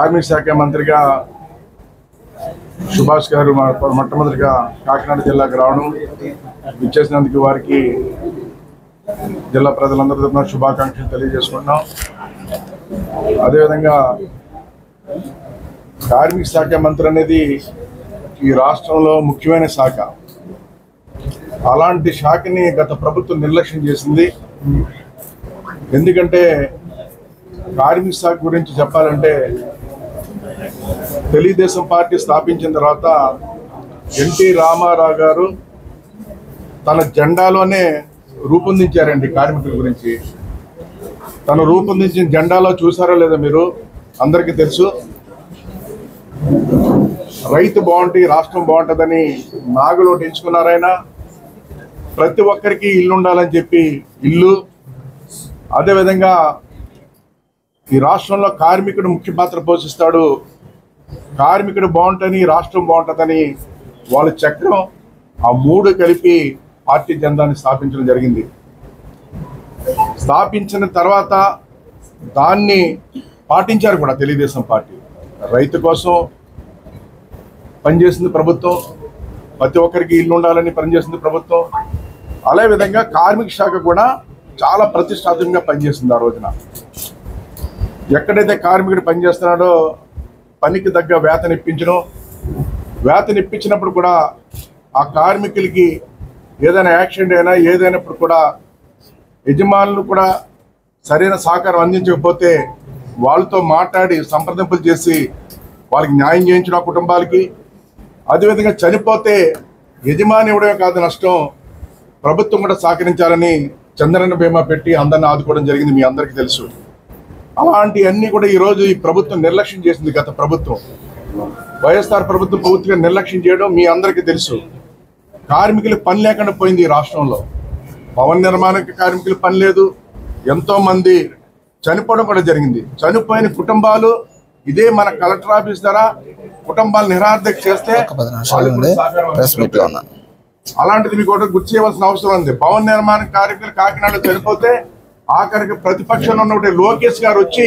కార్మిక శాఖ మంత్రిగా సుభాష్ గారు మొట్టమొదటిగా కాకినాడ జిల్లాకు రావడం విచ్చేసినందుకు వారికి జిల్లా ప్రజలందరి తరఫున శుభాకాంక్షలు తెలియజేసుకుంటున్నాం. అదేవిధంగా కార్మిక శాఖ మంత్రి అనేది ఈ రాష్ట్రంలో ముఖ్యమైన శాఖ. అలాంటి శాఖని గత ప్రభుత్వం నిర్లక్ష్యం చేసింది. ఎందుకంటే కార్మిక శాఖ గురించి చెప్పాలంటే తెలుగుదేశం పార్టీ స్థాపించిన తర్వాత ఎన్టీ రామారావు గారు తన జెండాలోనే రూపొందించారండి కార్మికుల గురించి. తను రూపొందించిన జెండాలో చూసారో లేదో మీరు అందరికీ తెలుసు, రైతు బాగుంటే రాష్ట్రం బాగుంటుందని నాగులో ఎంచుకున్నారైనా. ప్రతి ఒక్కరికి ఇల్లు ఉండాలని చెప్పి ఇల్లు, అదేవిధంగా ఈ రాష్ట్రంలో కార్మికుడు ముఖ్య పాత్ర పోషిస్తాడు, కార్మికుడు బాగుంటని రాష్ట్రం బాగుంటుందని వాళ్ళ చక్రం ఆ మూడు కలిపి పార్టీ జెండాని స్థాపించడం జరిగింది. స్థాపించిన తర్వాత దాన్ని పాటించారు కూడా తెలుగుదేశం పార్టీ. రైతు కోసం పనిచేసింది ప్రభుత్వం, ప్రతి ఒక్కరికి ఇల్లు ఉండాలని పనిచేసింది ప్రభుత్వం. అదేవిధంగా కార్మిక శాఖ కూడా చాలా ప్రతిష్టాత్మకంగా పనిచేసింది. ఆ రోజున ఎక్కడైతే కార్మికుడు పనిచేస్తున్నాడో పనికి తగ్గ వేతన ఇప్పించడం, వేతన ఇప్పించినప్పుడు కూడా ఆ కార్మికులకి ఏదైనా యాక్సిడెంట్ అయినా ఏదైనప్పుడు కూడా యజమానులు కూడా సరైన సహకారం అందించకపోతే వాళ్ళతో మాట్లాడి సంప్రదింపులు చేసి వాళ్ళకి న్యాయం చేయించిన కుటుంబాలకి. అదేవిధంగా చనిపోతే యజమాని ఇవ్వడమే కాదు నష్టం, ప్రభుత్వం కూడా సహకరించాలని చంద్రన్న బీమా పెట్టి అందరిని ఆదుకోవడం జరిగింది, మీ అందరికీ తెలుసు. అలాంటివన్నీ కూడా ఈరోజు ఈ ప్రభుత్వం నిర్లక్ష్యం చేసింది. గత ప్రభుత్వం వైఎస్ఆర్ ప్రభుత్వం పూర్తిగా నిర్లక్ష్యం చేయడం మీ అందరికీ తెలుసు. కార్మికులు పని లేకుండా పోయింది ఈ రాష్ట్రంలో. భవన నిర్మాణానికి కార్మికులు పని లేదు, ఎంతోమంది చనిపోవడం కూడా జరిగింది. చనిపోయిన కుటుంబాలు ఇదే మన కలెక్టర్ ఆఫీస్ ద్వారా కుటుంబాలు నిరాదరణ చేస్తే అలాంటిది మీకు ఒకటి గుర్తు చేయవలసిన అవసరం ఉంది. భవన నిర్మాణ కార్మికులు కాకినాడలో చనిపోతే ఆఖరికి ప్రతిపక్షంలో ఉన్న లోకేష్ గారు వచ్చి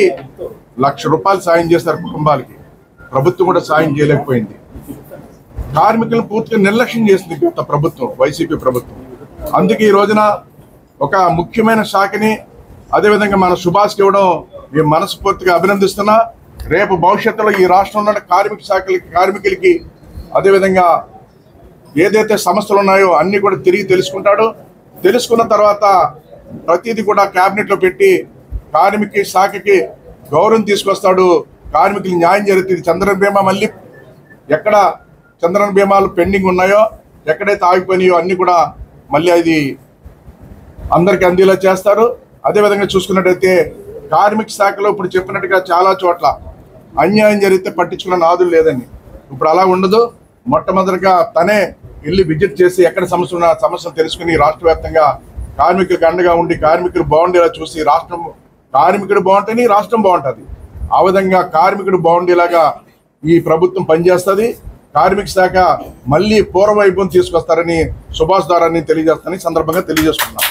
₹1,00,000 సాయం చేస్తారు కుటుంబాలకి. ప్రభుత్వం కూడా సాయం చేయలేకపోయింది. కార్మికులను పూర్తిగా నిర్లక్ష్యం చేసింది గత ప్రభుత్వం, వైసీపీ ప్రభుత్వం. అందుకే ఈ రోజున ఒక ముఖ్యమైన శాఖని అదేవిధంగా మన సుభాష్కి ఇవ్వడం మేము మనస్ఫూర్తిగా అభినందిస్తున్నా. రేపు భవిష్యత్తులో ఈ రాష్ట్రంలో కార్మిక శాఖలకి కార్మికులకి అదేవిధంగా ఏదైతే సమస్యలు ఉన్నాయో అన్ని కూడా తిరిగి తెలుసుకుంటాడు. తెలుసుకున్న తర్వాత ప్రతిదీ కూడా క్యాబినెట్లో పెట్టి కార్మిక శాఖకి గౌరవం తీసుకొస్తాడు. కార్మికులు న్యాయం జరుగుతుంది. చంద్రన బీమా మళ్ళీ ఎక్కడ చంద్రన బీమాలు పెండింగ్ ఉన్నాయో, ఎక్కడైతే ఆగిపోయినాయో అన్నీ కూడా మళ్ళీ అది అందరికీ అందేలా చేస్తారు. అదేవిధంగా చూసుకున్నట్టయితే కార్మిక శాఖలో ఇప్పుడు చెప్పినట్టుగా చాలా చోట్ల అన్యాయం జరిగితే పట్టించుకున్న నాదులు లేదని. ఇప్పుడు అలా ఉండదు. మొట్టమొదటిగా తనే వెళ్ళి విజిట్ చేసి ఎక్కడ సమస్య ఉన్న సమస్యలు తెలుసుకుని రాష్ట్ర వ్యాప్తంగా కార్మికులకు అండగా ఉండి కార్మికులు బాగుండేలా చూసి రాష్ట్రం కార్మికుడు బాగుంటేనే రాష్ట్రం బాగుంటుంది. ఆ విధంగా కార్మికుడు బాగుండేలాగా ఈ ప్రభుత్వం పనిచేస్తుంది. కార్మిక శాఖ మళ్ళీ పూర్వవైభవం తీసుకొస్తారని సుభాష్ ద్వారా తెలియజేస్తానని సందర్భంగా తెలియజేసుకున్నాను.